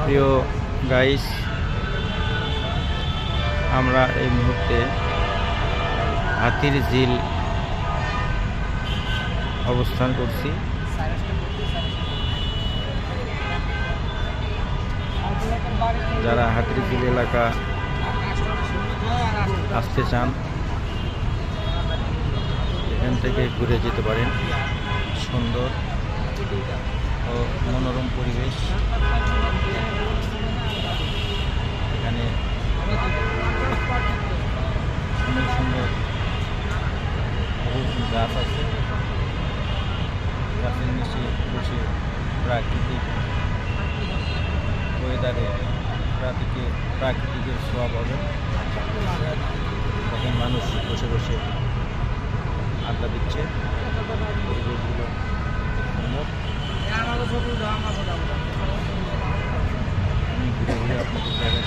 প্রিয় গাইস, আমরা এই মুহূর্তে হাতির ঝিল অবস্থান করছি। যারা হাতির ঝিল এলাকা আসতে চান এখান থেকে ঘুরে যেতে পারেন। সুন্দর ও মনোরম পরিবেশ। এখানে সুন্দর সুন্দর গাছ আছে। গাছের নিচে বসে প্রাকৃতিক ওয়েদারে প্রাকৃতিকের ছোঁয়া পাবেন। তখন মানুষ বসে বসে আড্ডা দিচ্ছে। পরিবেশগুলো সুন্দর। আমি ঘুরে ঘুরে আপনাদের জায়গা